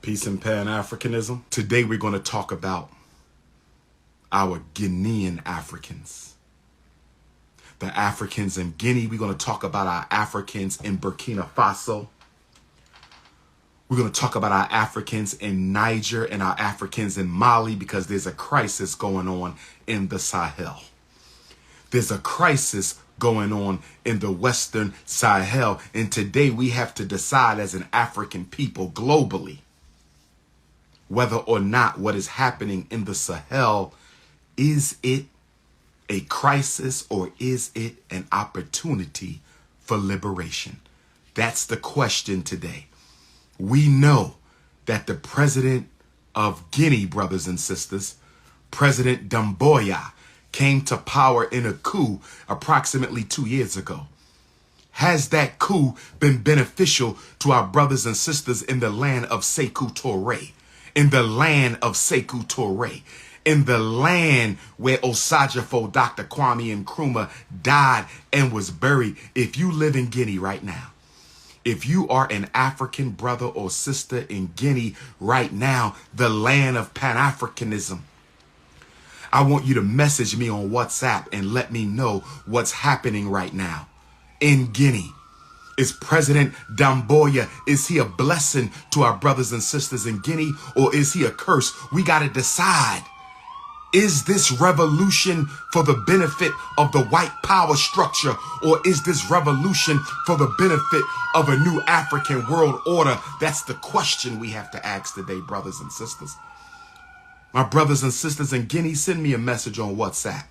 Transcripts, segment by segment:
Peace and Pan-Africanism. Today we're going to talk about our Guinean Africans. The Africans in Guinea. We're going to talk about our Africans in Burkina Faso. We're going to talk about our Africans in Niger and our Africans in Mali because there's a crisis going on in the Sahel. There's a crisis going on in the Western Sahel. And today we have to decide as an African people globally whether or not what is happening in the Sahel, is it a crisis or is it an opportunity for liberation? That's the question today. We know that the president of Guinea, brothers and sisters, President Doumbouya, came to power in a coup approximately 2 years ago. Has that coup been beneficial to our brothers and sisters in the land of Sekou Touré? In the land of Sekou Touré, in the land where Osajifo, Dr. Kwame Nkrumah died and was buried. If you live in Guinea right now, if you are an African brother or sister in Guinea right now, the land of Pan-Africanism, I want you to message me on WhatsApp and let me know what's happening right now in Guinea. Is President Doumbouya, is he a blessing to our brothers and sisters in Guinea, or is he a curse? We got to decide. Is this revolution for the benefit of the white power structure, or is this revolution for the benefit of a new African world order? That's the question we have to ask today, brothers and sisters. My brothers and sisters in Guinea, send me a message on WhatsApp.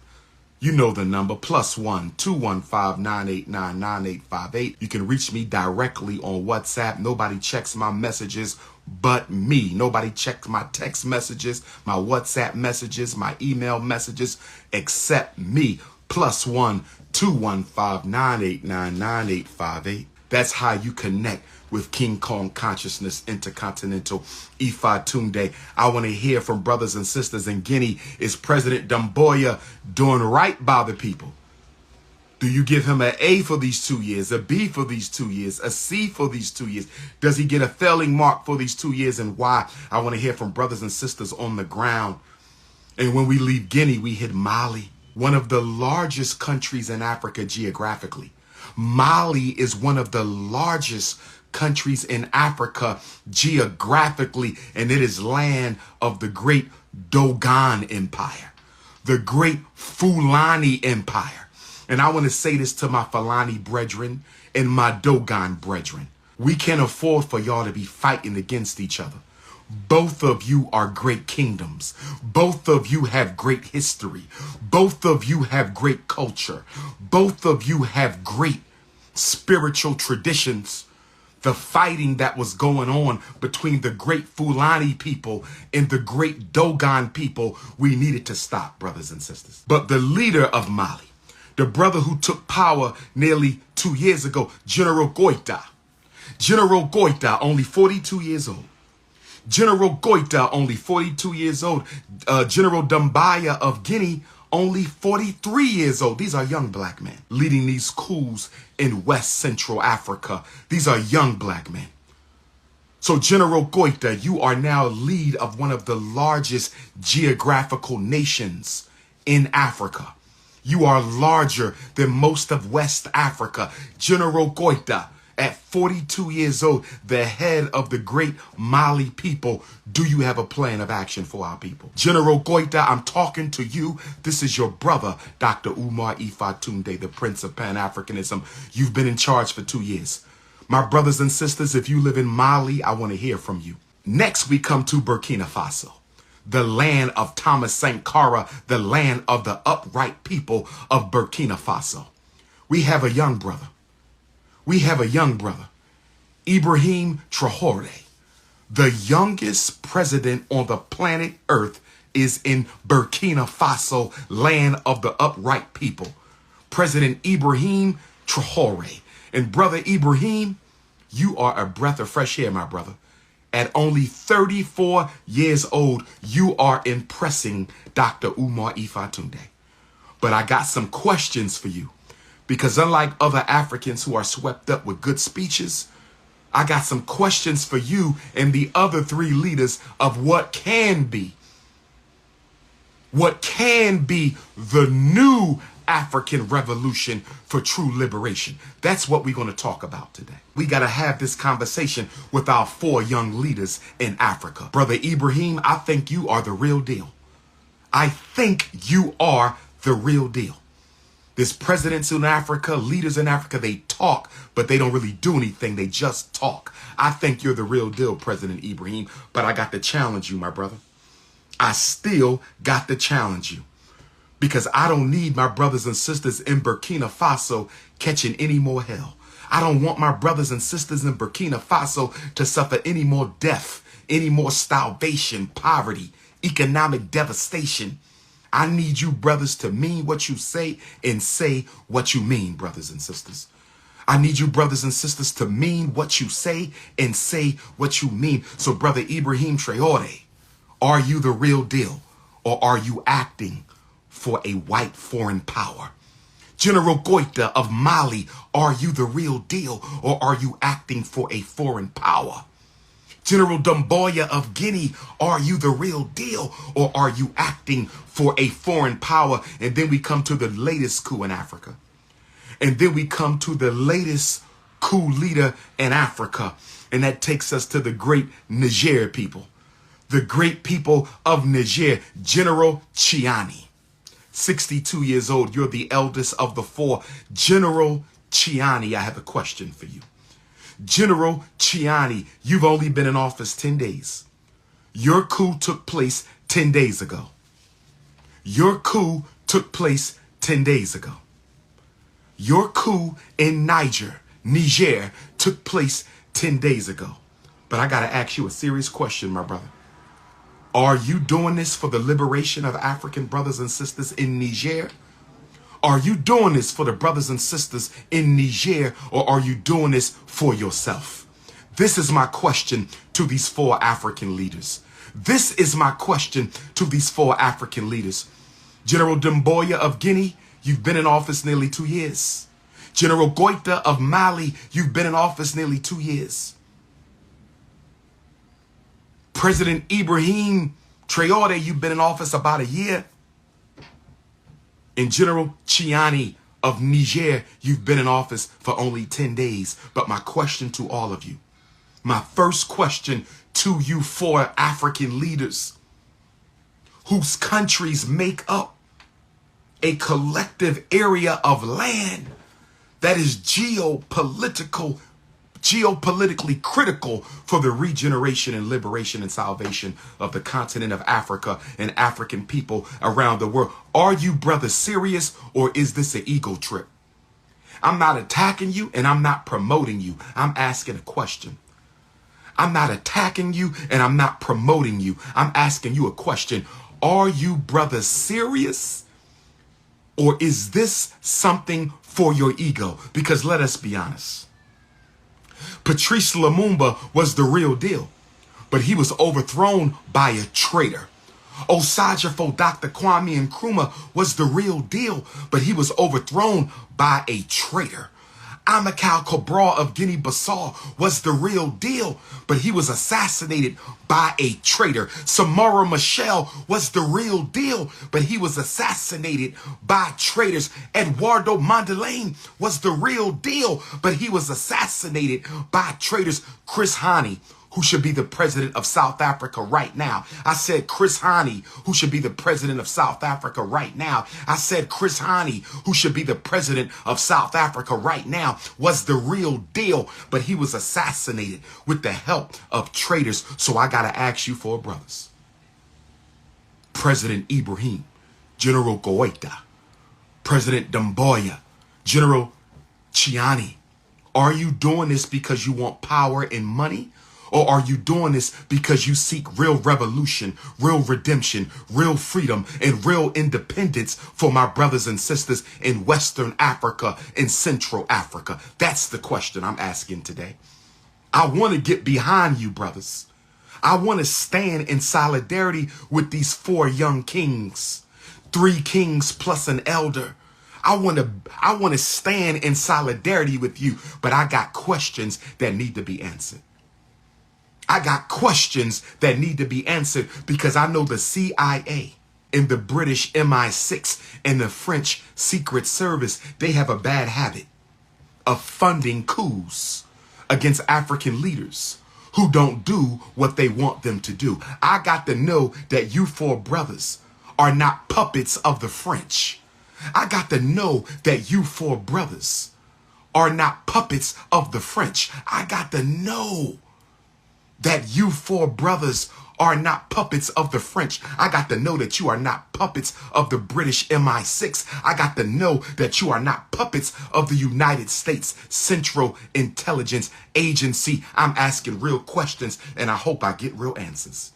You know the number, +1 215 989 9858. You can reach me directly on WhatsApp. Nobody checks my messages but me. Nobody checks my text messages, my WhatsApp messages, my email messages, except me. +1 215 989 9858. That's how you connect with King Kong Consciousness Intercontinental T.I.N.A. I want to hear from brothers and sisters in Guinea. Is President Doumbouya doing right by the people? Do you give him an A for these 2 years, a B for these 2 years, a C for these 2 years? Does he get a failing mark for these 2 years, and why? I want to hear from brothers and sisters on the ground. And when we leave Guinea, we hit Mali, one of the largest countries in Africa geographically. Mali is one of the largest countries in Africa geographically, and it is land of the great Dogon Empire, the great Fulani Empire. And I want to say this to my Fulani brethren and my Dogon brethren. We can't afford for y'all to be fighting against each other. Both of you are great kingdoms. Both of you have great history. Both of you have great culture. Both of you have great spiritual traditions. The fighting that was going on between the great Fulani people and the great Dogon people, we needed to stop, brothers and sisters. But the leader of Mali, the brother who took power nearly 2 years ago, General Goita, only 42 years old. General Goita, only 42 years old. General Doumbouya of Guinea, only 43 years old. These are young black men leading these coups in West Central Africa. These are young black men. So General Goita, you are now lead of one of the largest geographical nations in Africa. You are larger than most of West Africa. General Goita, at 42 years old, the head of the great Mali people, do you have a plan of action for our people? General Goita, I'm talking to you. This is your brother, Dr. Umar Ifatunde, the Prince of Pan-Africanism. You've been in charge for 2 years. My brothers and sisters, if you live in Mali, I want to hear from you. Next, we come to Burkina Faso, the land of Thomas Sankara, the land of the upright people of Burkina Faso. We have a young brother. Ibrahim Traoré, the youngest president on the planet Earth, is in Burkina Faso, land of the upright people. President Ibrahim Traoré. And brother Ibrahim, you are a breath of fresh air, my brother. At only 34 years old, you are impressing Dr. Umar Ifatunde. But I got some questions for you. Because unlike other Africans who are swept up with good speeches, I got some questions for you and the other three leaders of what can be the new African revolution for true liberation. That's what we're going to talk about today. We got to have this conversation with our 4 young leaders in Africa. Brother Ibrahim, I think you are the real deal. I think you are the real deal. There's presidents in Africa, leaders in Africa, they talk, but they don't really do anything. They just talk. I think you're the real deal, President Ibrahim, but I got to challenge you, my brother. I still got to challenge you because I don't need my brothers and sisters in Burkina Faso catching any more hell. I don't want my brothers and sisters in Burkina Faso to suffer any more death, any more starvation, poverty, economic devastation. I need you brothers to mean what you say and say what you mean, brothers and sisters. I need you brothers and sisters to mean what you say and say what you mean. So Brother Ibrahim Traore, are you the real deal or are you acting for a white foreign power? General Goita of Mali, are you the real deal or are you acting for a foreign power? General Doumbouya of Guinea, are you the real deal or are you acting for a foreign power? And then we come to the latest coup in Africa. And then we come to the latest coup leader in Africa. And that takes us to the great Niger people. The great people of Niger, General T.I.N.A. 62 years old. You're the eldest of the 4. General T.I.N.A., I have a question for you. General T.I.N.A., you've only been in office 10 days. Your coup took place 10 days ago. Your coup took place 10 days ago. Your coup in Niger took place 10 days ago. But I got to ask you a serious question, my brother. Are you doing this for the liberation of African brothers and sisters in Niger? Are you doing this for the brothers and sisters in Niger, or are you doing this for yourself? This is my question to these 4 African leaders. This is my question to these 4 African leaders. General Doumbouya of Guinea, you've been in office nearly 2 years. General Goita of Mali, you've been in office nearly 2 years. President Ibrahim Traore, you've been in office about a year. And General T.I.N.A. of Niger, you've been in office for only 10 days. But my question to all of you, my first question to you 4 African leaders whose countries make up a collective area of land that is geopolitically critical for the regeneration and liberation and salvation of the continent of Africa and African people around the world. Are you, brother, serious, or is this an ego trip? I'm not attacking you and I'm not promoting you. I'm asking a question. I'm not attacking you and I'm not promoting you. I'm asking you a question. Are you, brother, serious, or is this something for your ego? Because let us be honest. Patrice Lumumba was the real deal, but he was overthrown by a traitor. Osajifo Dr. Kwame Nkrumah was the real deal, but he was overthrown by a traitor. Amilcar Cabral of Guinea-Bissau was the real deal, but he was assassinated by a traitor. Samora Machel was the real deal, but he was assassinated by traitors. Eduardo Mondlane was the real deal, but he was assassinated by traitors. Chris Hani, who should be the president of South Africa right now. I said Chris Hani, who should be the president of South Africa right now. I said Chris Hani, who should be the president of South Africa right now, was the real deal, but he was assassinated with the help of traitors. So I got to ask you for brothers. President Ibrahim, General Goita, President Doumbouya, General T.I.N.A., are you doing this because you want power and money? Or are you doing this because you seek real revolution, real redemption, real freedom, and real independence for my brothers and sisters in Western Africa and Central Africa? That's the question I'm asking today. I want to get behind you, brothers. I want to stand in solidarity with these 4 young kings, 3 kings plus an elder. I want to stand in solidarity with you, but I got questions that need to be answered. I got questions that need to be answered because I know the CIA and the British MI6 and the French Secret Service, they have a bad habit of funding coups against African leaders who don't do what they want them to do. I got to know that you four brothers are not puppets of the French. I got to know that you four brothers are not puppets of the French. I got to know that you four brothers are not puppets of the French. I got to know that you are not puppets of the British MI6. I got to know that you are not puppets of the United States Central Intelligence Agency. I'm asking real questions, and I hope I get real answers.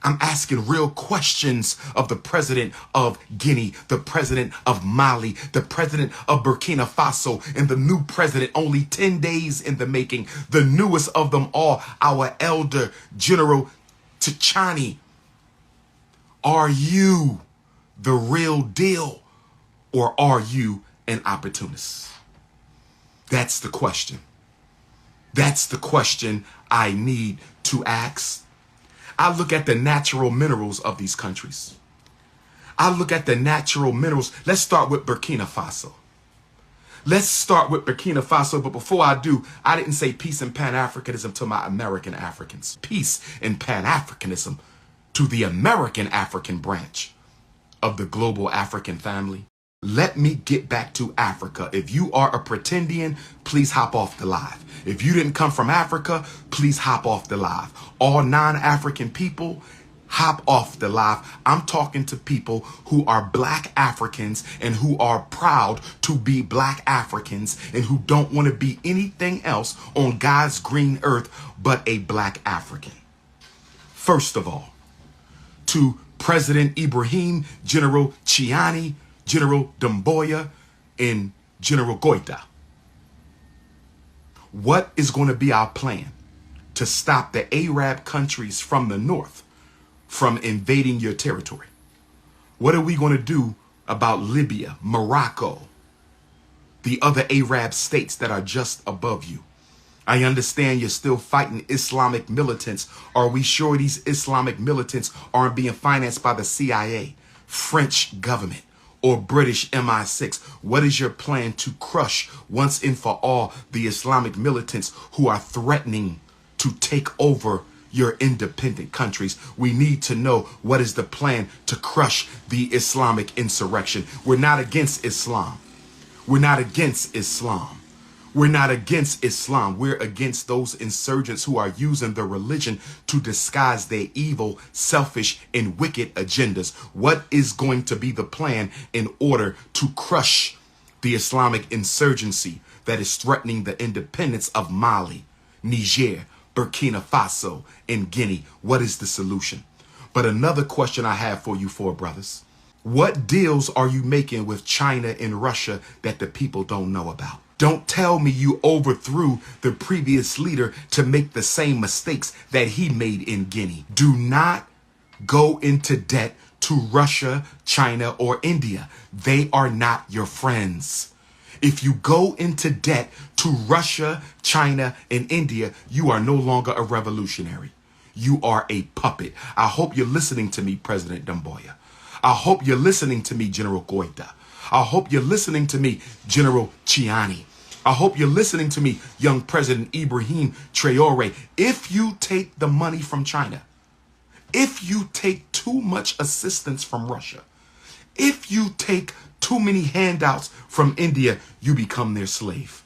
I'm asking real questions of the president of Guinea, the president of Mali, the president of Burkina Faso, and the new president, only 10 days in the making, the newest of them all, our elder General T.I.N.A. Are you the real deal, or are you an opportunist? That's the question. That's the question I need to ask. I look at the natural minerals of these countries. I look at the natural minerals. Let's start with Burkina Faso. Let's start with Burkina Faso. But before I do, I didn't say peace and Pan-Africanism to my American Africans. Peace and Pan-Africanism to the American African branch of the global African family. Let me get back to Africa. If you are a pretendian, please hop off the live. If you didn't come from Africa, please hop off the live. All non-African people, hop off the live. I'm talking to people who are Black Africans and who are proud to be Black Africans and who don't want to be anything else on God's green earth but a Black African. First of all, to President Ibrahim, General T.I.N.A, General Doumbouya, and General Goita. What is going to be our plan to stop the Arab countries from the north from invading your territory? What are we going to do about Libya, Morocco, the other Arab states that are just above you? I understand you're still fighting Islamic militants. Are we sure these Islamic militants aren't being financed by the CIA, French government, or British MI6? What is your plan to crush once and for all the Islamic militants who are threatening to take over your independent countries? We need to know what is the plan to crush the Islamic insurrection. We're not against Islam. We're not against Islam. We're not against Islam. We're against those insurgents who are using the religion to disguise their evil, selfish, and wicked agendas. What is going to be the plan in order to crush the Islamic insurgency that is threatening the independence of Mali, Niger, Burkina Faso, and Guinea? What is the solution? But another question I have for you four brothers. What deals are you making with China and Russia that the people don't know about? Don't tell me you overthrew the previous leader to make the same mistakes that he made in Guinea. Do not go into debt to Russia, China, or India. They are not your friends. If you go into debt to Russia, China, and India, you are no longer a revolutionary. You are a puppet. I hope you're listening to me, President Doumbouya. I hope you're listening to me, General Goita. I hope you're listening to me, General T.I.N.A. I hope you're listening to me, young President Ibrahim Traore. If you take the money from China, if you take too much assistance from Russia, if you take too many handouts from India, you become their slave.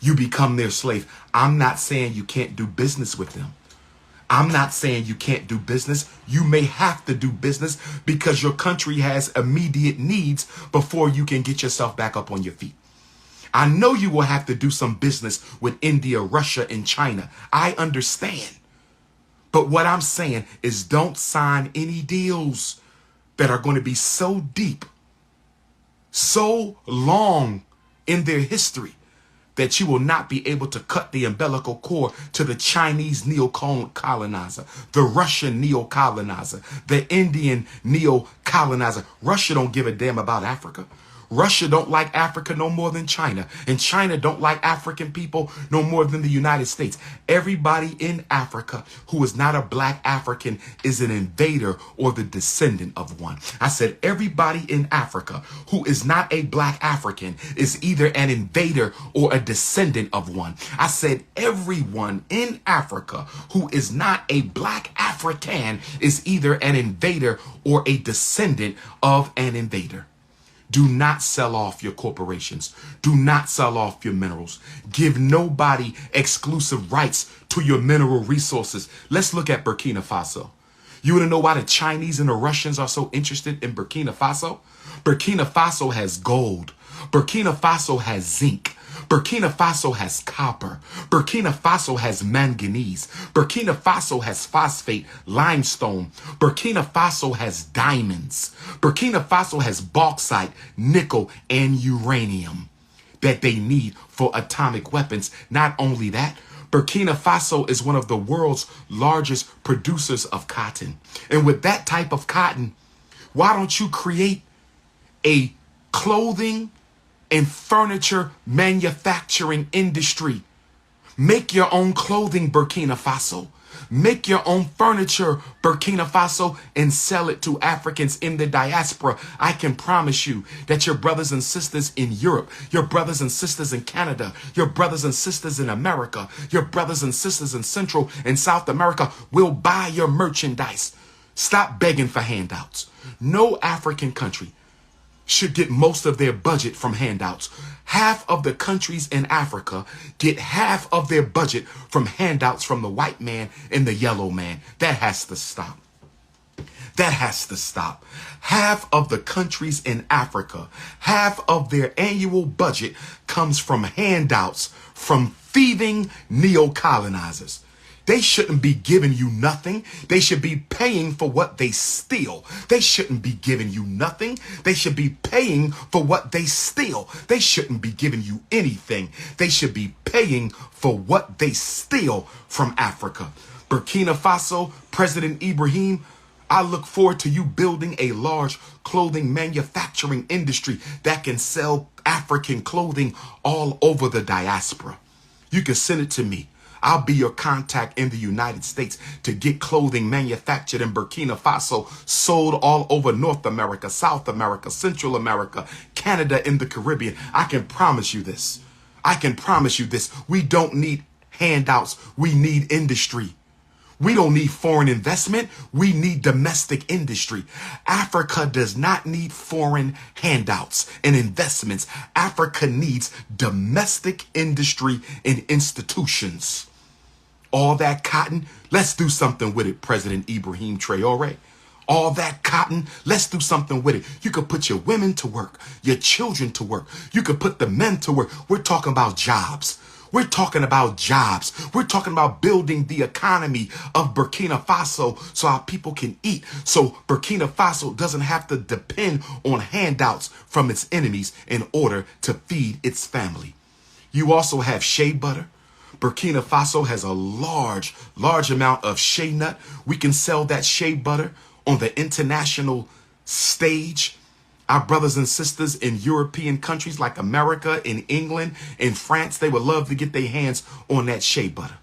You become their slave. I'm not saying you can't do business with them. I'm not saying you can't do business. You may have to do business because your country has immediate needs before you can get yourself back up on your feet. I know you will have to do some business with India, Russia, and China. I understand. But what I'm saying is don't sign any deals that are going to be so deep, so long in their history, that you will not be able to cut the umbilical cord to the Chinese neo-colonizer, the Russian neo-colonizer, the Indian neo-colonizer. Russia don't give a damn about Africa. Russia don't like Africa no more than China. And China don't like African people no more than the United States. Everybody in Africa who is not a black African is an invader or the descendant of one. I said everybody in Africa who is not a black African is either an invader or a descendant of one. I said everyone in Africa who is not a black African is either an invader or a descendant of an invader. Do not sell off your corporations. Do not sell off your minerals. Give nobody exclusive rights to your mineral resources. Let's look at Burkina Faso. You want to know why the Chinese and the Russians are so interested in Burkina Faso? Burkina Faso has gold. Burkina Faso has zinc. Burkina Faso has copper. Burkina Faso has manganese. Burkina Faso has phosphate, limestone. Burkina Faso has diamonds. Burkina Faso has bauxite, nickel, and uranium that they need for atomic weapons. Not only that, Burkina Faso is one of the world's largest producers of cotton. And with that type of cotton, why don't you create a clothing and furniture manufacturing industry? Make your own clothing, Burkina Faso. Make your own furniture, Burkina Faso, and sell it to Africans in the diaspora. I can promise you that your brothers and sisters in Europe, your brothers and sisters in Canada, your brothers and sisters in America, your brothers and sisters in Central and South America will buy your merchandise. Stop begging for handouts. No African country should get most of their budget from handouts. Half of the countries in Africa get half of their budget from handouts from the white man and the yellow man. That has to stop. That has to stop. Half of the countries in Africa, half of their annual budget comes from handouts from thieving neo-colonizers. They shouldn't be giving you nothing. They should be paying for what they steal. They shouldn't be giving you nothing. They should be paying for what they steal. They shouldn't be giving you anything. They should be paying for what they steal from Africa. Burkina Faso, President Ibrahim, I look forward to you building a large clothing manufacturing industry that can sell African clothing all over the diaspora. You can send it to me. I'll be your contact in the United States to get clothing manufactured in Burkina Faso, sold all over North America, South America, Central America, Canada, and the Caribbean. I can promise you this. I can promise you this. We don't need handouts. We need industry. We don't need foreign investment. We need domestic industry. Africa does not need foreign handouts and investments. Africa needs domestic industry and institutions. All that cotton, let's do something with it, President Ibrahim Traore. All that cotton, let's do something with it. You could put your women to work, your children to work. You could put the men to work. We're talking about jobs. We're talking about jobs. We're talking about building the economy of Burkina Faso so our people can eat. So Burkina Faso doesn't have to depend on handouts from its enemies in order to feed its family. You also have shea butter. Burkina Faso has a large amount of shea nut. We can sell that shea butter on the international stage. Our brothers and sisters in European countries like America, in England, in France, they would love to get their hands on that shea butter.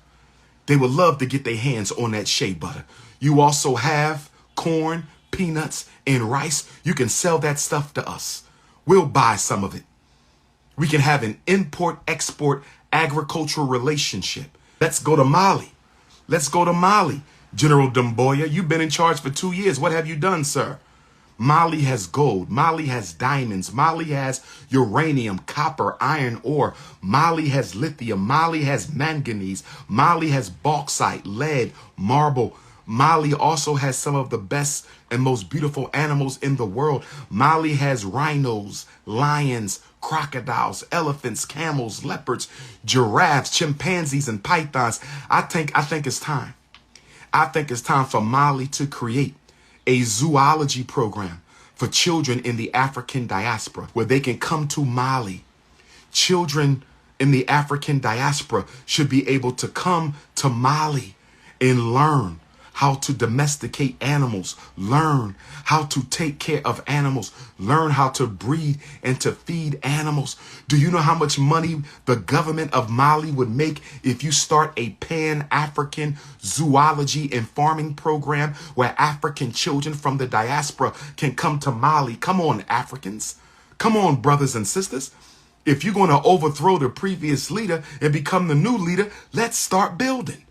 They would love to get their hands on that shea butter. You also have corn, peanuts, and rice. You can sell that stuff to us. We'll buy some of it. We can have an import-export agricultural relationship. Let's go to Mali. Let's go to Mali. General Doumbouya, you've been in charge for 2 years. What have you done, sir? Mali has gold. Mali has diamonds. Mali has uranium, copper, iron ore. Mali has lithium. Mali has manganese. Mali has bauxite, lead, marble. Mali also has some of the best and most beautiful animals in the world. Mali has rhinos, lions, crocodiles, elephants, camels, leopards, giraffes, chimpanzees, and pythons. I think it's time. I think it's time for Mali to create a zoology program for children in the African diaspora where they can come to Mali. Children in the African diaspora should be able to come to Mali and learn how to domesticate animals, learn how to take care of animals, learn how to breed and to feed animals. Do you know how much money the government of Mali would make if you start a Pan-African zoology and farming program where African children from the diaspora can come to Mali? Come on, Africans. Come on, brothers and sisters. If you're going to overthrow the previous leader and become the new leader, let's start building.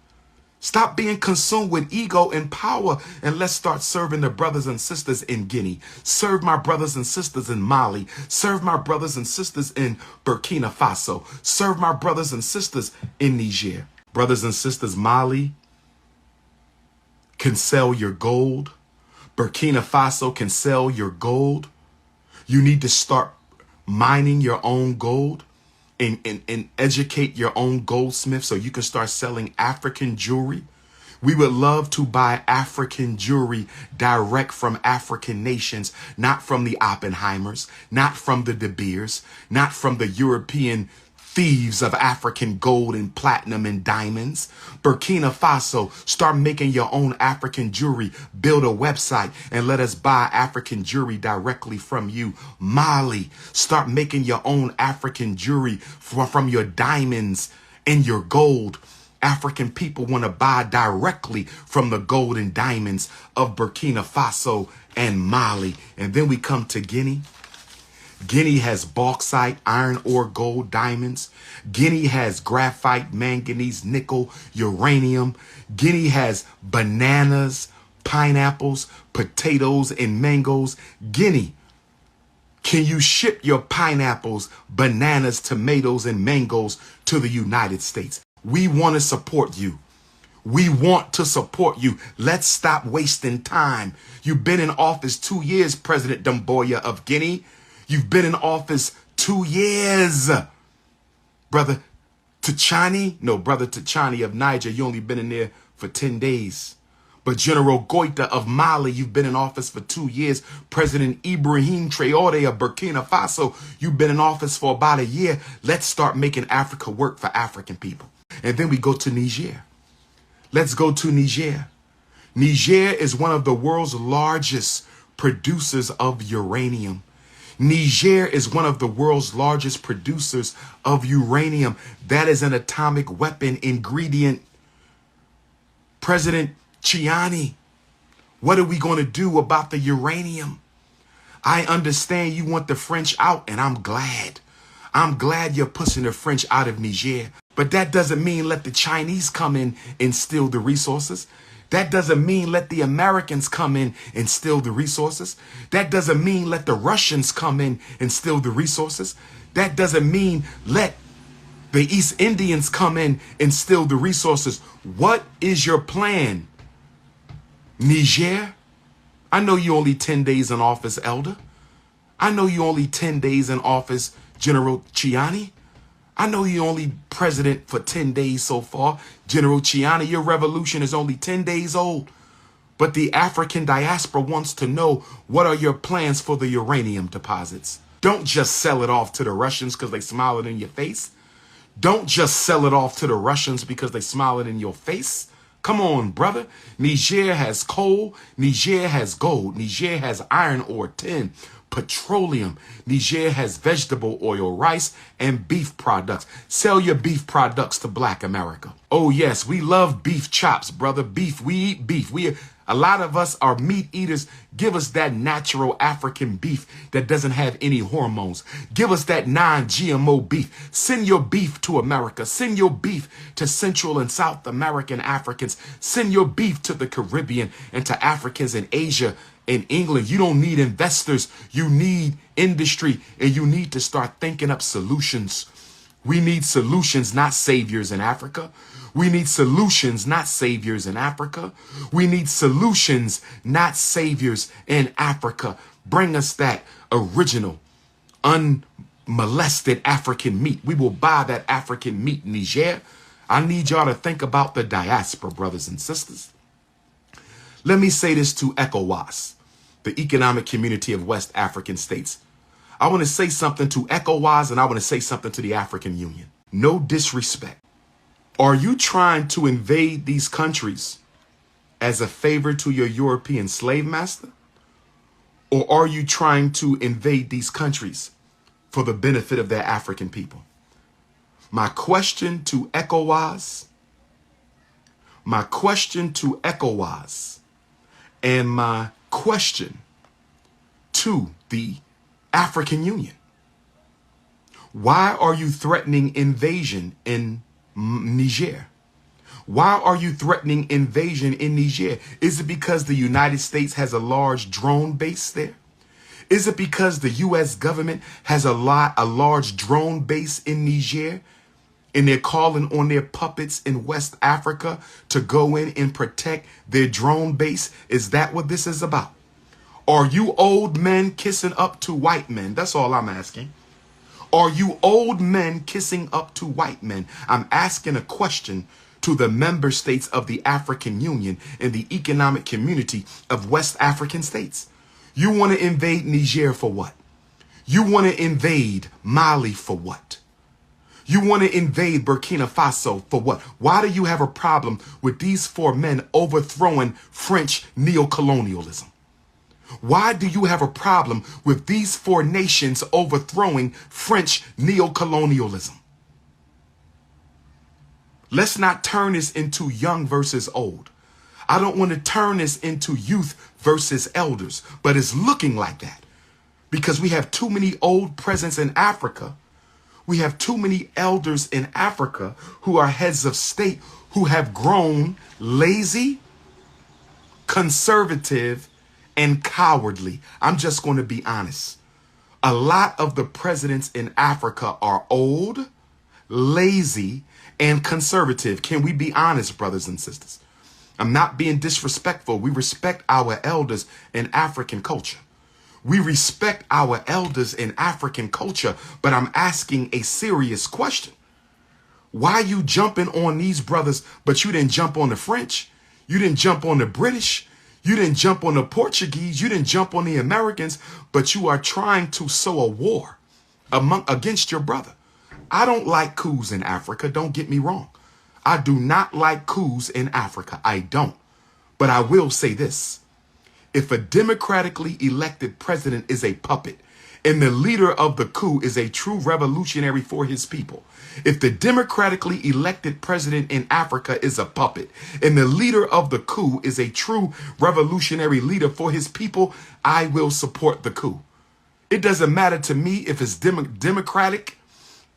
Stop being consumed with ego and power, and let's start serving the brothers and sisters in Guinea. Serve my brothers and sisters in Mali. Serve my brothers and sisters in Burkina Faso. Serve my brothers and sisters in Niger. Brothers and sisters, Mali can sell your gold. Burkina Faso can sell your gold. You need to start mining your own gold and educate your own goldsmith so you can start selling African jewelry. We would love to buy African jewelry direct from African nations, not from the Oppenheimers, not from the De Beers, not from the European thieves of African gold and platinum and diamonds. Burkina Faso, start making your own African jewelry. Build a website and let us buy African jewelry directly from you. Mali, start making your own African jewelry from your diamonds and your gold. African people want to buy directly from the gold and diamonds of Burkina Faso and Mali. And then we come to Guinea. Guinea has bauxite, iron ore, gold, diamonds. Guinea has graphite, manganese, nickel, uranium. Guinea has bananas, pineapples, potatoes, and mangoes. Guinea, can you ship your pineapples, bananas, tomatoes, and mangoes to the United States? We want to support you. We want to support you. Let's stop wasting time. You've been in office 2 years, President Doumbouya of Guinea. You've been in office 2 years. Brother T.I.N.A of Niger, you only been in there for 10 days. But General Goita of Mali, you've been in office for 2 years. President Ibrahim Traoré of Burkina Faso, you've been in office for about a year. Let's start making Africa work for African people. And then we go to Niger. Let's go to Niger. Niger is one of the world's largest producers of uranium. Niger is one of the world's largest producers of uranium. That is an atomic weapon ingredient. President T.I.N.A, what are we going to do about the uranium? I understand you want the French out, and I'm glad. I'm glad you're pushing the French out of Niger. But that doesn't mean let the Chinese come in and steal the resources. That doesn't mean let the Americans come in and steal the resources. That doesn't mean let the Russians come in and steal the resources. That doesn't mean let the East Indians come in and steal the resources. What is your plan, Niger? I know you only 10 days in office, Elder. I know you only 10 days in office, General T.I.N.A. I know you're only president for 10 days so far. General T.I.N.A, your revolution is only 10 days old. But the African diaspora wants to know, what are your plans for the uranium deposits? Don't just sell it off to the Russians because they smile it in your face. Don't just sell it off to the Russians because they smile it in your face. Come on, brother. Niger has coal. Niger has gold. Niger has iron ore, tin, petroleum. Niger has vegetable oil, rice, and beef products. Sell your beef products to Black America. Oh, yes, we love beef chops, brother. Beef, we eat beef. A lot of us are meat eaters. Give us that natural African beef that doesn't have any hormones. Give us that non-GMO beef. Send your beef to America. Send your beef to Central and South American Africans. Send your beef to the Caribbean and to Africans in Asia and England. You don't need investors. You need industry, and you need to start thinking up solutions. We need solutions, not saviors in Africa. We need solutions, not saviors in Africa. We need solutions, not saviors in Africa. Bring us that original, unmolested African meat. We will buy that African meat, Niger. I need y'all to think about the diaspora, brothers and sisters. Let me say this to ECOWAS, the Economic Community of West African States. I want to say something to ECOWAS, and I want to say something to the African Union. No disrespect. Are you trying to invade these countries as a favor to your European slave master? Or are you trying to invade these countries for the benefit of their African people? My question to ECOWAS, and my question to the African Union. Why are you threatening invasion in Niger? Why are you threatening invasion in Niger? Is it because the United States has a large drone base there? Is it because the U.S. government has a large drone base in Niger, and they're calling on their puppets in West Africa to go in and protect their drone base? Is that what this is about? Are you old men kissing up to white men? That's all I'm asking. Are you old men kissing up to white men? I'm asking a question to the member states of the African Union and the economic community of West African states. You want to invade Niger for what? You want to invade Mali for what? You want to invade Burkina Faso for what? Why do you have a problem with these four men overthrowing French neocolonialism? Why do you have a problem with these four nations overthrowing French neocolonialism? Let's not turn this into young versus old. I don't want to turn this into youth versus elders, but it's looking like that because we have too many old presidents in Africa. We have too many elders in Africa who are heads of state who have grown lazy, conservative, and cowardly. I'm just going to be honest. A lot of the presidents in Africa are old, lazy, and conservative. Can we be honest, brothers and sisters? I'm not being disrespectful. We respect our elders in African culture. We respect our elders in African culture, but I'm asking a serious question. Why are you jumping on these brothers, but you didn't jump on the French? You didn't jump on the British? You didn't jump on the Portuguese? You didn't jump on the Americans, but you are trying to sow a war against your brother. I don't like coups in Africa. Don't get me wrong. I do not like coups in Africa. I don't. But I will say this. If a democratically elected president is a puppet and the leader of the coup is a true revolutionary for his people, if the democratically elected president in Africa is a puppet and the leader of the coup is a true revolutionary leader for his people, I will support the coup. It doesn't matter to me if it's democratic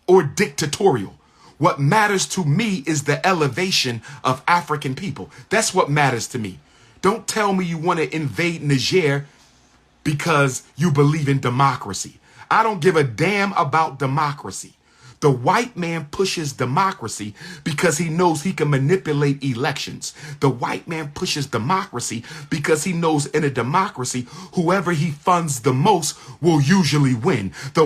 or dictatorial. What matters to me is the elevation of African people. That's what matters to me. Don't tell me you want to invade Niger because you believe in democracy. I don't give a damn about democracy. The white man pushes democracy because he knows he can manipulate elections. The white man pushes democracy because he knows in a democracy, whoever he funds the most will usually win. The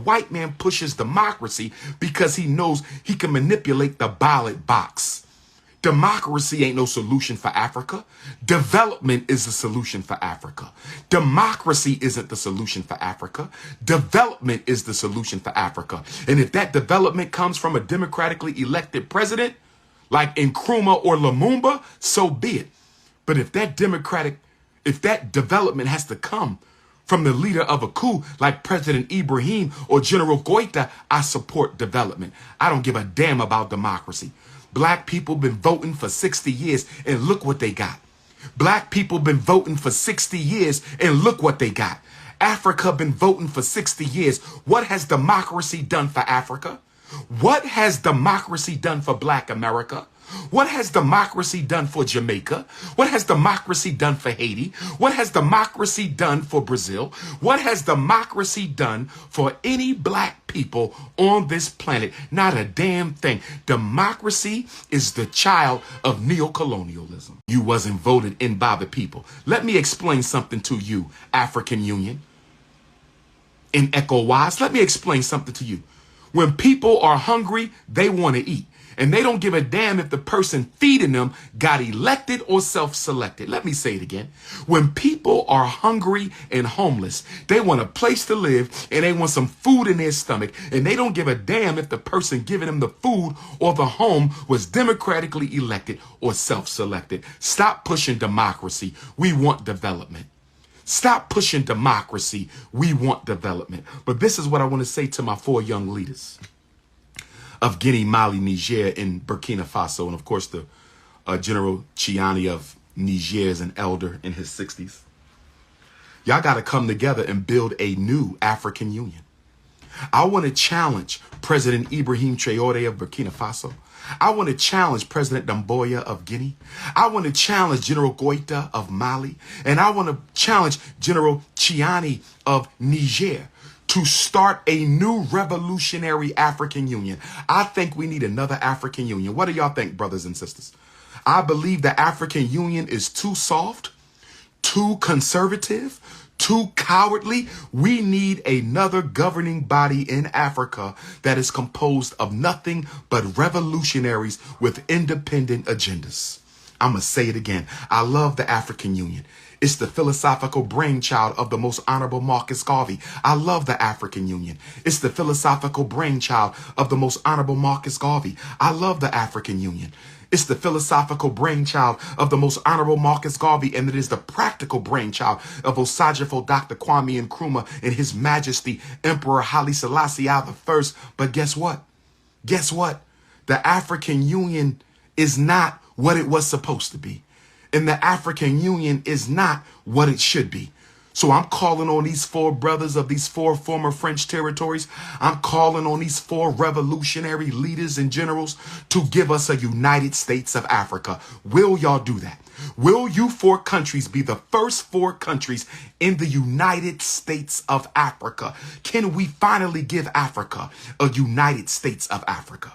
white man pushes democracy because he knows he can manipulate the ballot box. Democracy ain't no solution for Africa. Development is the solution for Africa. Democracy isn't the solution for Africa. Development is the solution for Africa. And if that development comes from a democratically elected president, like Nkrumah or Lumumba, so be it. But if that development has to come from the leader of a coup like President Ibrahim or General Goita, I support development. I don't give a damn about democracy. Black people been voting for 60 years and look what they got. Black people been voting for 60 years and look what they got. Africa been voting for 60 years. What has democracy done for Africa? What has democracy done for Black America? What has democracy done for Jamaica? What has democracy done for Haiti? What has democracy done for Brazil? What has democracy done for any black people on this planet? Not a damn thing. Democracy is the child of neocolonialism. You wasn't voted in by the people. Let me explain something to you, African Union. In ECOWAS, let me explain something to you. When people are hungry, they want to eat. And they don't give a damn if the person feeding them got elected or self-selected. Let me say it again. When people are hungry and homeless, they want a place to live and they want some food in their stomach. And they don't give a damn if the person giving them the food or the home was democratically elected or self-selected. Stop pushing democracy. We want development. Stop pushing democracy. We want development. But this is what I want to say to my 4 young leaders of Guinea, Mali, Niger, and Burkina Faso. And of course, the General T.I.N.A of Niger is an elder in his 60s. Y'all got to come together and build a new African Union. I want to challenge President Ibrahim Traoré of Burkina Faso. I want to challenge President Doumbouya of Guinea. I want to challenge General Goita of Mali. And I want to challenge General T.I.N.A of Niger to start a new revolutionary African Union. I think we need another African Union. What do y'all think, brothers and sisters? I believe the African Union is too soft, too conservative, too cowardly. We need another governing body in Africa that is composed of nothing but revolutionaries with independent agendas. I'm going to say it again. I love the African Union. It's the philosophical brainchild of the most honorable Marcus Garvey. I love the African Union. It's the philosophical brainchild of the most honorable Marcus Garvey. I love the African Union. It's the philosophical brainchild of the most honorable Marcus Garvey, and it is the practical brainchild of Osajifo Dr. Kwame Nkrumah and His Majesty Emperor Haile Selassie I. But guess what? Guess what? The African Union is not what it was supposed to be. And the African Union is not what it should be. So I'm calling on these 4 brothers of these 4 former French territories. I'm calling on these 4 revolutionary leaders and generals to give us a United States of Africa. Will y'all do that? Will you 4 countries be the first 4 countries in the United States of Africa? Can we finally give Africa a United States of Africa?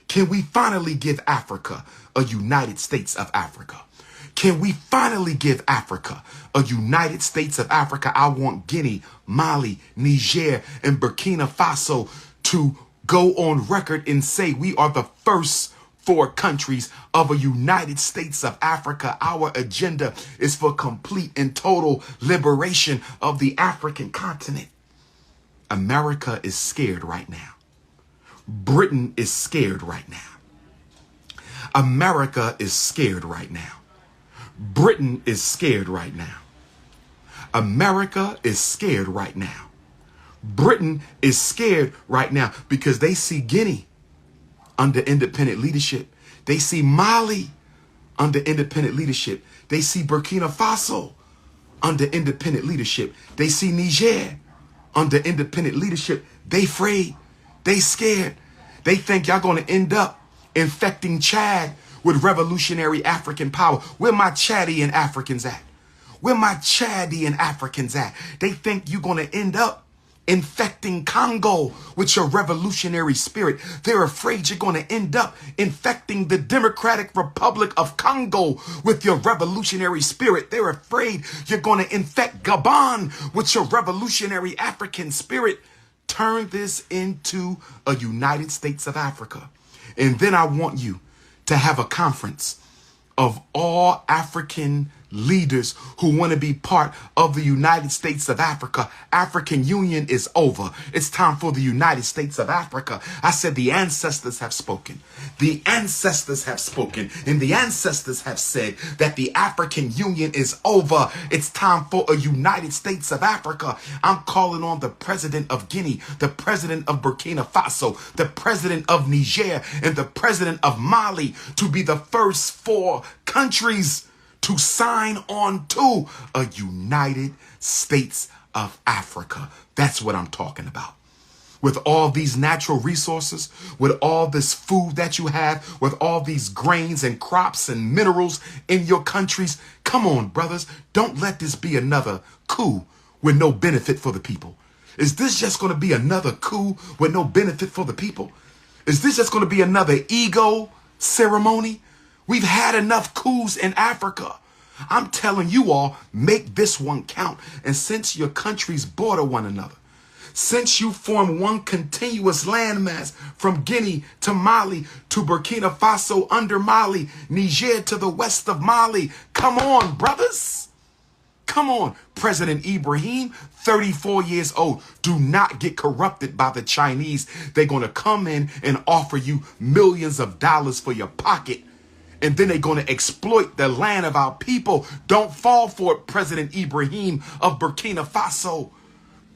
Can we finally give Africa a United States of Africa? Can we finally give Africa a United States of Africa? I want Guinea, Mali, Niger, and Burkina Faso to go on record and say we are the first 4 countries of a United States of Africa. Our agenda is for complete and total liberation of the African continent. America is scared right now. Britain is scared right now. America is scared right now. Britain is scared right now. America is scared right now. Britain is scared right now because they see Guinea under independent leadership. They see Mali under independent leadership. They see Burkina Faso under independent leadership. They see Niger under independent leadership. They afraid. They scared. They think y'all going to end up infecting Chad with revolutionary African power. Where my Chadian Africans at? Where my Chadian Africans at? They think you're going to end up infecting Congo with your revolutionary spirit. They're afraid you're going to end up infecting the Democratic Republic of Congo with your revolutionary spirit. They're afraid you're going to infect Gabon with your revolutionary African spirit. Turn this into a United States of Africa. And then I want you to have a conference of all African leaders who want to be part of the United States of Africa. African Union is over. It's time for the United States of Africa. I said the ancestors have spoken. The ancestors have spoken. And the ancestors have said that the African Union is over. It's time for a United States of Africa. I'm calling on the president of Guinea, the president of Burkina Faso, the president of Niger, and the president of Mali to be the first 4 countries to sign on to a United States of Africa. That's what I'm talking about. With all these natural resources, with all this food that you have, with all these grains and crops and minerals in your countries, come on, brothers, don't let this be another coup with no benefit for the people. Is this just going to be another coup with no benefit for the people? Is this just going to be another ego ceremony? We've had enough coups in Africa. I'm telling you all, make this one count. And since your countries border one another, Since you form one continuous landmass from Guinea to Mali to Burkina Faso under Mali, Niger to the west of Mali. Come on, brothers. Come on. President Ibrahim, 34 years old. Do not get corrupted by the Chinese. They're going to come in and offer you millions of dollars for your pocket. And then they're going to exploit the land of our people. Don't fall for it, President Ibrahim of Burkina Faso.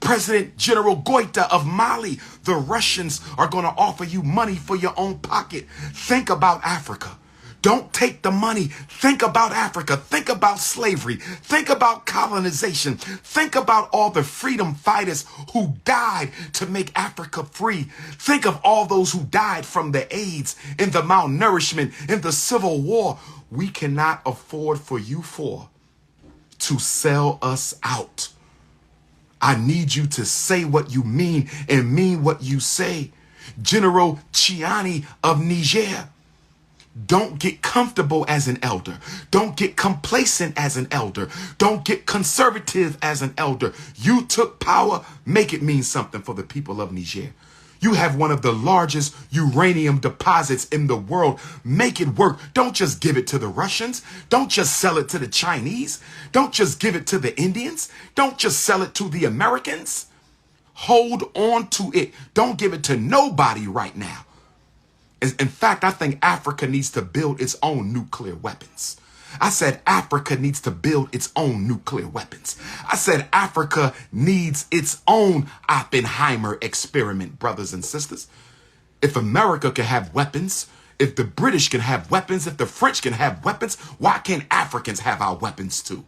President General Goita of Mali. The Russians are going to offer you money for your own pocket. Think about Africa. Don't take the money. Think about Africa. Think about slavery. Think about colonization. Think about all the freedom fighters who died to make Africa free. Think of all those who died from the AIDS and the malnourishment in the Civil War. We cannot afford for you four to sell us out. I need you to say what you mean and mean what you say. General T.I.N.A of Niger. Don't get comfortable as an elder. Don't get complacent as an elder. Don't get conservative as an elder. You took power. Make it mean something for the people of Niger. You have one of the largest uranium deposits in the world. Make it work. Don't just give it to the Russians. Don't just sell it to the Chinese. Don't just give it to the Indians. Don't just sell it to the Americans. Hold on to it. Don't give it to nobody right now. In fact, I think Africa needs to build its own nuclear weapons. I said Africa needs to build its own nuclear weapons. I said Africa needs its own Oppenheimer experiment, brothers and sisters. If America can have weapons, if the British can have weapons, if the French can have weapons, why can't Africans have our weapons too?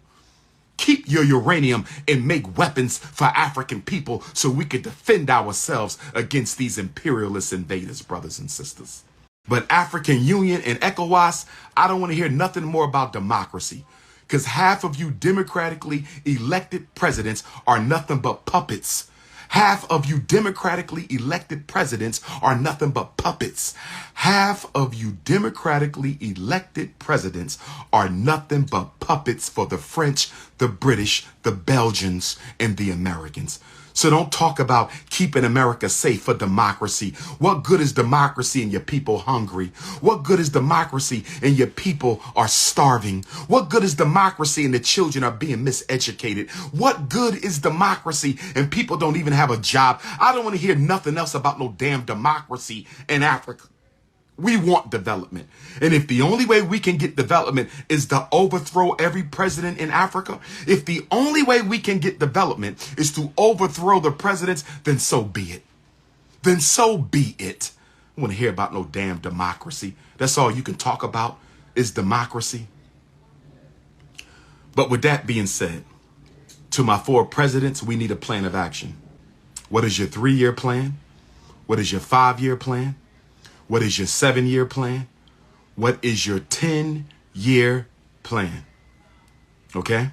Keep your uranium and make weapons for African people so we can defend ourselves against these imperialist invaders, brothers and sisters. But African Union and ECOWAS, I don't want to hear nothing more about democracy, because half of you democratically elected presidents are nothing but puppets. Half of you democratically elected presidents are nothing but puppets. Half of you democratically elected presidents are nothing but puppets for the French, the British, the Belgians, and the Americans. So don't talk about keeping America safe for democracy. What good is democracy and your people hungry? What good is democracy and your people are starving? What good is democracy and the children are being miseducated? What good is democracy and people don't even have a job? I don't want to hear nothing else about no damn democracy in Africa. We want development. And if the only way we can get development is to overthrow every president in Africa, if the only way we can get development is to overthrow the presidents, then so be it. Then so be it. I don't want to hear about no damn democracy. That's all you can talk about is democracy. But with that being said, to my four presidents, we need a plan of action. What is your 3-year plan? What is your 5-year plan? What is your 7-year plan? What is your 10-year plan? Okay?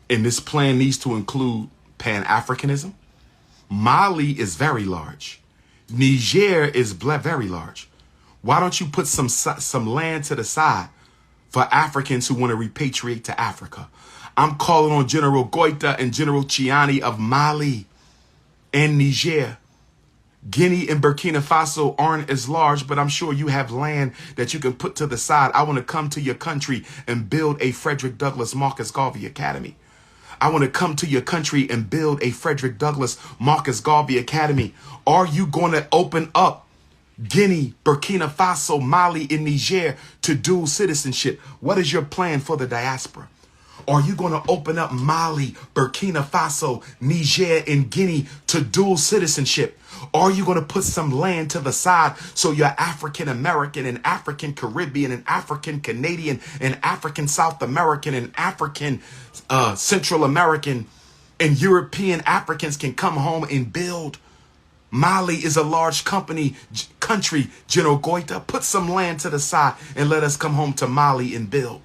And this plan needs to include Pan-Africanism. Mali is very large. Niger is very large. Why don't you put some land to the side for Africans who want to repatriate to Africa? I'm calling on General Goita and General T.I.N.A of Mali and Niger. Guinea and Burkina Faso aren't as large, but I'm sure you have land that you can put to the side. I want to come to your country and build a Frederick Douglass Marcus Garvey Academy. I want to come to your country and build a Frederick Douglass Marcus Garvey Academy. Are you going to open up Guinea, Burkina Faso, Mali, and Niger to dual citizenship? What is your plan for the diaspora? Are you going to open up Mali, Burkina Faso, Niger, and Guinea to dual citizenship? Are you going to put some land to the side so your African American and African Caribbean and African Canadian and African South American and African Central American and European Africans can come home and build? Mali is a large country, General Goita. Put some land to the side and let us come home to Mali and build.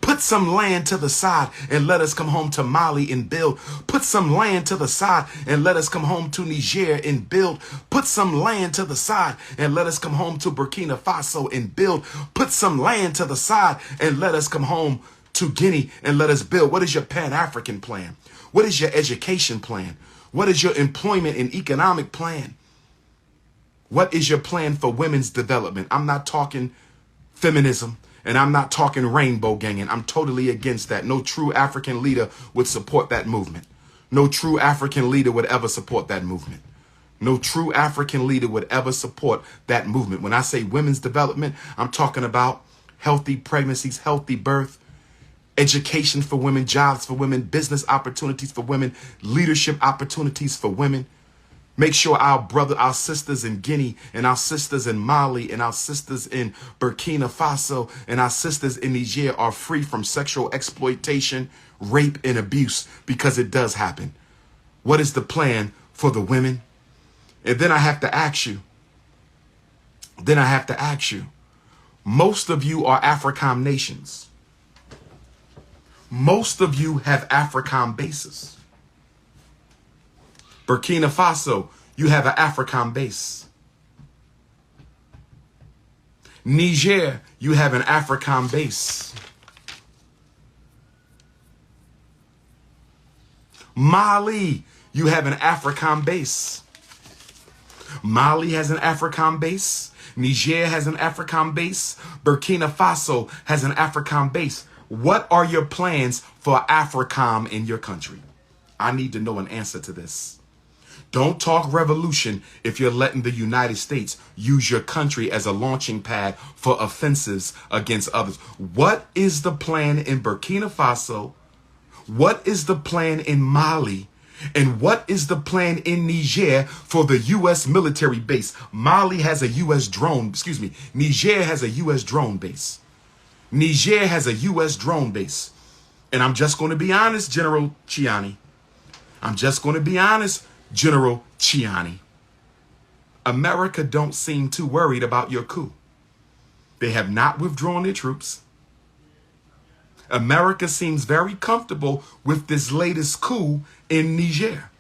Put some land to the side and let us come home to Mali and build. Put some land to the side and let us come home to Niger and build. Put some land to the side and let us come home to Burkina Faso and build. Put some land to the side and let us come home to Guinea and let us build. What is your Pan-African plan? What is your education plan? What is your employment and economic plan? What is your plan for women's development? I'm not talking feminism, and I'm not talking rainbow ganging. I'm totally against that. No true African leader would support that movement. No true African leader would ever support that movement. No true African leader would ever support that movement. When I say women's development, I'm talking about healthy pregnancies, healthy birth, education for women, jobs for women, business opportunities for women, leadership opportunities for women. Make sure our sisters in Guinea and our sisters in Mali and our sisters in Burkina Faso and our sisters in Niger are free from sexual exploitation, rape, and abuse, because it does happen. What is the plan for the women? And then I have to ask you, most of you are Afrikan nations. Most of you have Afrikan bases. Burkina Faso, you have an Afrikan base. Niger, you have an Afrikan base. Mali, you have an Afrikan base. Mali has an Afrikan base. Niger has an Afrikan base. Burkina Faso has an Afrikan base. What are your plans for Afrikan in your country? I need to know an answer to this. Don't talk revolution if you're letting the United States use your country as a launching pad for offensives against others. What is the plan in Burkina Faso? What is the plan in Mali? And what is the plan in Niger for the U.S. military base? Mali has a U.S. drone, Niger has a U.S. drone base. Niger has a U.S. drone base. And I'm just going to be honest, General T.I.N.A. I'm just going to be honest, General T.I.N.A. America don't seem too worried about your coup. They have not withdrawn their troops. America seems very comfortable with this latest coup in Niger.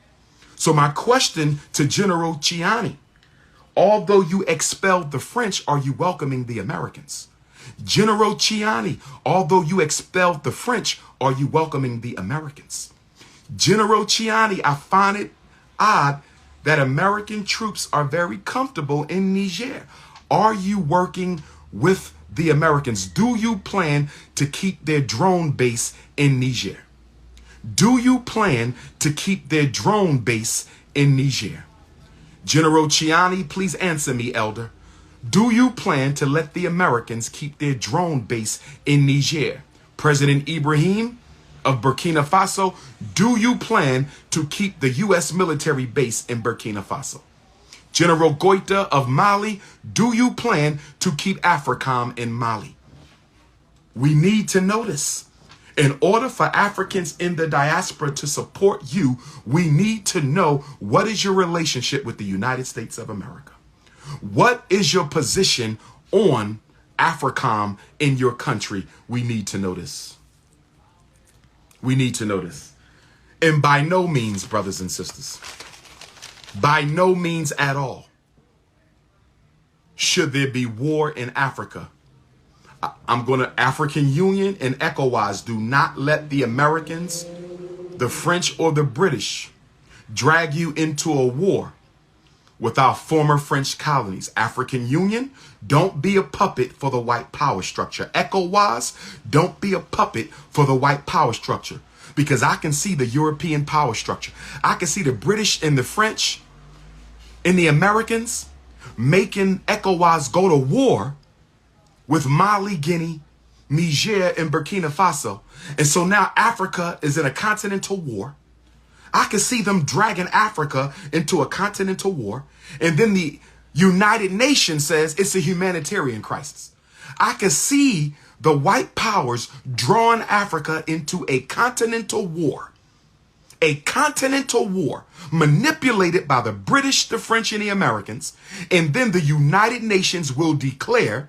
So my question to General T.I.N.A., although you expelled the French, are you welcoming the Americans? General T.I.N.A., although you expelled the French, are you welcoming the Americans? General T.I.N.A., I find it odd that American troops are very comfortable in Niger. Are you working with the Americans? Do you plan to keep their drone base in Niger? Do you plan to keep their drone base in Niger? General T.I.N.A., please answer me, Elder. Do you plan to let the Americans keep their drone base in Niger? President Ibrahim of Burkina Faso, do you plan to keep the U.S. military base in Burkina Faso? General Goita of Mali, do you plan to keep Afrikan in Mali? We need to know this. In order for Africans in the diaspora to support you, we need to know, what is your relationship with the United States of America? What is your position on Afrikan in your country? We need to know this. We need to know this. And by no means, brothers and sisters, by no means at all should there be war in Africa. African Union and ECOWAS, do not let the Americans, the French, or the British drag you into a war with our former French colonies. African Union, don't be a puppet for the white power structure. ECOWAS, don't be a puppet for the white power structure. Because I can see the European power structure. I can see the British and the French and the Americans making ECOWAS go to war with Mali, Guinea, Niger, and Burkina Faso. And so now Africa is in a continental war. I can see them dragging Africa into a continental war. And then the United Nations says it's a humanitarian crisis. I can see the white powers drawing Africa into a continental war. A continental war manipulated by the British, the French, and the Americans. And then the United Nations will declare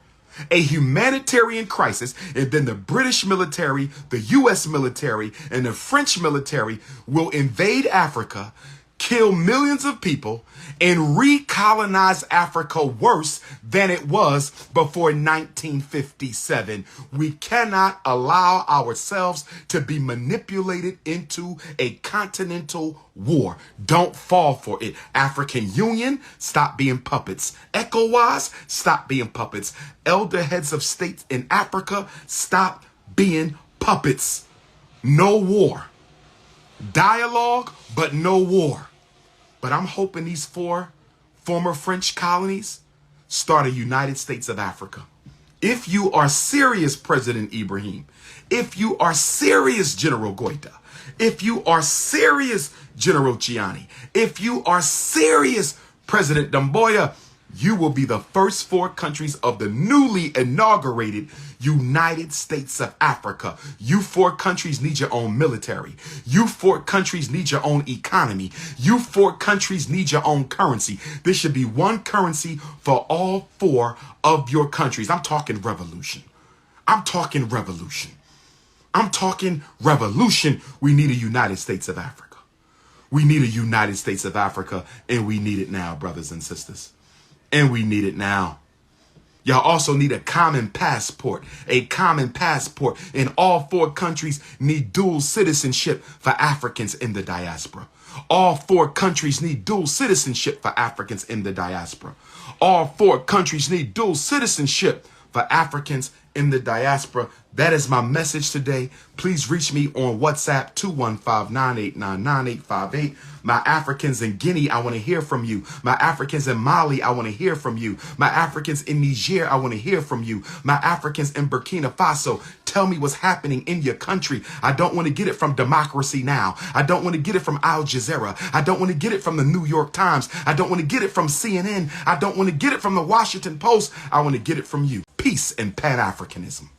a humanitarian crisis, and then the British military, the U.S. military, and the French military will invade Africa, kill kill millions of people, and recolonize Africa worse than it was before 1957. We cannot allow ourselves to be manipulated into a continental war. Don't fall for it. African Union, stop being puppets. ECOWAS, stop being puppets. Elder heads of states in Africa, stop being puppets. No war. Dialogue, but no war. But I'm hoping these 4 former French colonies start a United States of Africa. If you are serious, President Ibrahim, if you are serious, General Goita, if you are serious, General Chiani, if you are serious, President Damboya, you will be the first 4 countries of the newly inaugurated United States of Africa. You 4 countries need your own military. You 4 countries need your own economy. You 4 countries need your own currency. There should be one currency for all 4 of your countries. I'm talking revolution. I'm talking revolution. I'm talking revolution. We need a United States of Africa. We need a United States of Africa, and we need it now, brothers and sisters. And we need it now. Y'all also need a common passport. A common passport. And all 4 countries need dual citizenship for Africans in the diaspora. All 4 countries need dual citizenship for Africans in the diaspora. All 4 countries need dual citizenship for Africans in the diaspora. That is my message today. Please reach me on WhatsApp 215-989-9858. My Africans in Guinea, I want to hear from you. My Africans in Mali, I want to hear from you. My Africans in Niger, I want to hear from you. My Africans in Burkina Faso, tell me what's happening in your country. I don't want to get it from Democracy Now! I don't want to get it from Al Jazeera. I don't want to get it from the New York Times. I don't want to get it from CNN. I don't want to get it from the Washington Post. I want to get it from you. Peace and Pan-Africanism.